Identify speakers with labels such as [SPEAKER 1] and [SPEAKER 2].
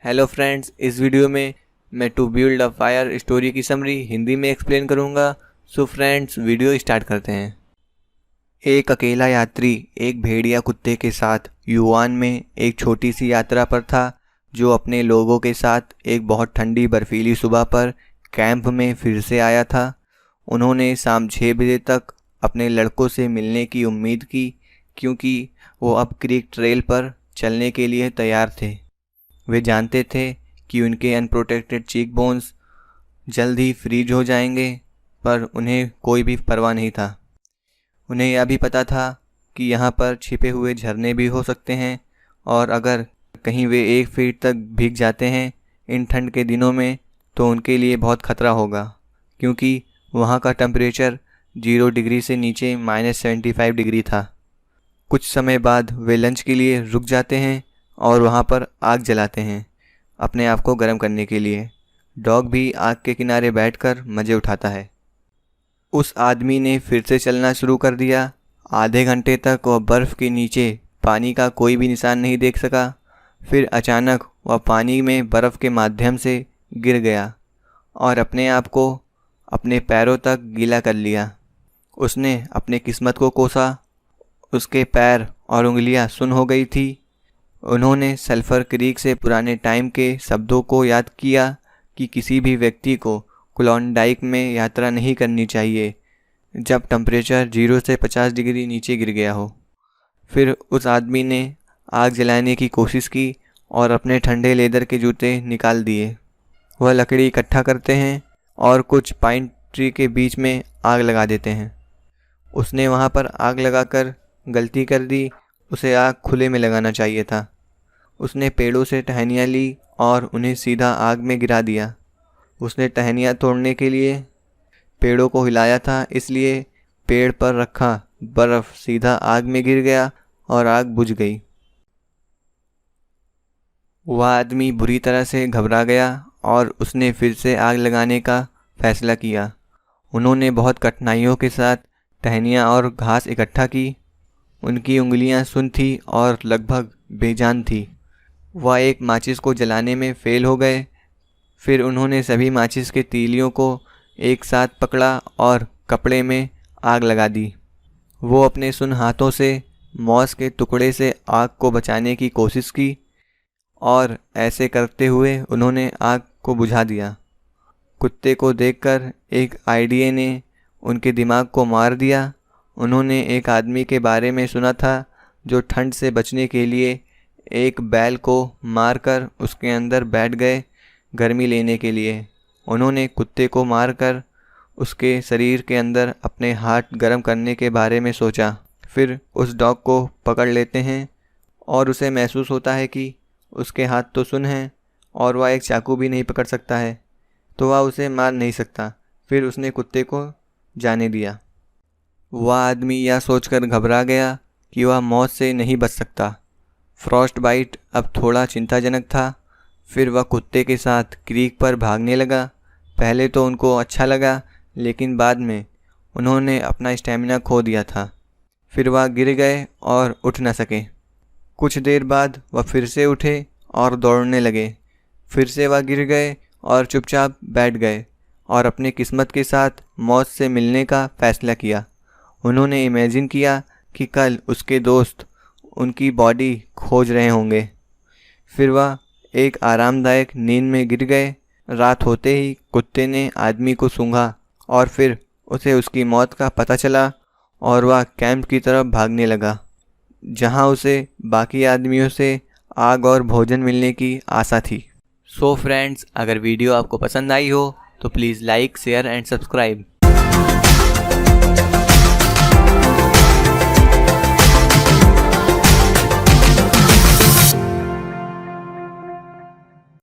[SPEAKER 1] Hello friends, इस video में मैं to build a fire story की समरी हिंदी में एक्सप्लेन करूँगा। सो फ्रेंड्स, वीडियो स्टार्ट करते हैं। एक अकेला यात्री एक भेड़िया कुत्ते के साथ युआन में एक छोटी सी यात्रा पर था, जो अपने लोगों के साथ एक बहुत ठंडी बर्फीली सुबह पर कैंप में फिर से आया था। उन्होंने शाम 6 बजे तक अपने लड़कों से मिलने की उम्मीद की, क्योंकि वो अब क्रीक ट्रेल पर चलने के लिए तैयार थे। वे जानते थे कि उनके अनप्रोटेक्टेड चीक बोन्स जल्द ही फ्रीज हो जाएंगे, पर उन्हें कोई भी परवाह नहीं था। उन्हें यह भी पता था कि यहाँ पर छिपे हुए झरने भी हो सकते हैं, और अगर कहीं वे 1 फीट तक भीग जाते हैं इन ठंड के दिनों में तो उनके लिए बहुत खतरा होगा, क्योंकि वहाँ का टेम्परेचर 0 डिग्री से नीचे -75 डिग्री था। कुछ समय बाद वे लंच के लिए रुक जाते हैं और वहाँ पर आग जलाते हैं अपने आप को गर्म करने के लिए। डॉग भी आग के किनारे बैठकर मज़े उठाता है। उस आदमी ने फिर से चलना शुरू कर दिया। आधे घंटे तक वह बर्फ़ के नीचे पानी का कोई भी निशान नहीं देख सका। फिर अचानक वह पानी में बर्फ़ के माध्यम से गिर गया और अपने आप को अपने पैरों तक गीला कर लिया। उसने अपने किस्मत को कोसा। उसके पैर और उंगलियां सुन्न हो गई थी। उन्होंने सल्फ़र क्रीक से पुराने टाइम के शब्दों को याद किया कि किसी भी व्यक्ति को क्लोंडाइक में यात्रा नहीं करनी चाहिए जब टेम्परेचर 0 से 50 डिग्री नीचे गिर गया हो। फिर उस आदमी ने आग जलाने की कोशिश की और अपने ठंडे लेदर के जूते निकाल दिए। वह लकड़ी इकट्ठा करते हैं और कुछ पाइन ट्री के बीच में आग लगा देते हैं। उसने वहाँ पर आग लगाकर गलती कर दी। उसे आग खुले में लगाना चाहिए था। उसने पेड़ों से टहनियाँ ली और उन्हें सीधा आग में गिरा दिया। उसने टहनियाँ तोड़ने के लिए पेड़ों को हिलाया था, इसलिए पेड़ पर रखा बर्फ़ सीधा आग में गिर गया और आग बुझ गई। वह आदमी बुरी तरह से घबरा गया और उसने फिर से आग लगाने का फैसला किया। उन्होंने बहुत कठिनाइयों के साथ टहनियाँ और घास इकट्ठा की। उनकी उंगलियां सुन्न थी और लगभग बेजान थी। वह एक माचिस को जलाने में फेल हो गए। फिर उन्होंने सभी माचिस के तीलियों को एक साथ पकड़ा और कपड़े में आग लगा दी। वो अपने सुन्न हाथों से मॉस के टुकड़े से आग को बचाने की कोशिश की, और ऐसे करते हुए उन्होंने आग को बुझा दिया। कुत्ते को देखकर एक आइडिया ने उनके दिमाग को मार दिया। उन्होंने एक आदमी के बारे में सुना था जो ठंड से बचने के लिए एक बैल को मारकर उसके अंदर बैठ गए गर्मी लेने के लिए। उन्होंने कुत्ते को मारकर उसके शरीर के अंदर अपने हाथ गर्म करने के बारे में सोचा। फिर उस डॉग को पकड़ लेते हैं और उसे महसूस होता है कि उसके हाथ तो सुन्न हैं और वह एक चाकू भी नहीं पकड़ सकता है, तो वह उसे मार नहीं सकता। फिर उसने कुत्ते को जाने दिया। वह आदमी यह सोचकर घबरा गया कि वह मौत से नहीं बच सकता। फ्रॉस्ट बाइट अब थोड़ा चिंताजनक था। फिर वह कुत्ते के साथ क्रीक पर भागने लगा। पहले तो उनको अच्छा लगा, लेकिन बाद में उन्होंने अपना स्टैमिना खो दिया था। फिर वह गिर गए और उठ न सके। कुछ देर बाद वह फिर से उठे और दौड़ने लगे। फिर से वह गिर गए और चुपचाप बैठ गए और अपनी किस्मत के साथ मौत से मिलने का फैसला किया। उन्होंने इमेजिन किया कि कल उसके दोस्त उनकी बॉडी खोज रहे होंगे। फिर वह एक आरामदायक नींद में गिर गए। रात होते ही कुत्ते ने आदमी को सूंघा और फिर उसे उसकी मौत का पता चला और वह कैंप की तरफ भागने लगा, जहां उसे बाकी आदमियों से आग और भोजन मिलने की आशा थी। सो फ्रेंड्स, अगर वीडियो आपको पसंद आई हो तो please like, share and subscribe.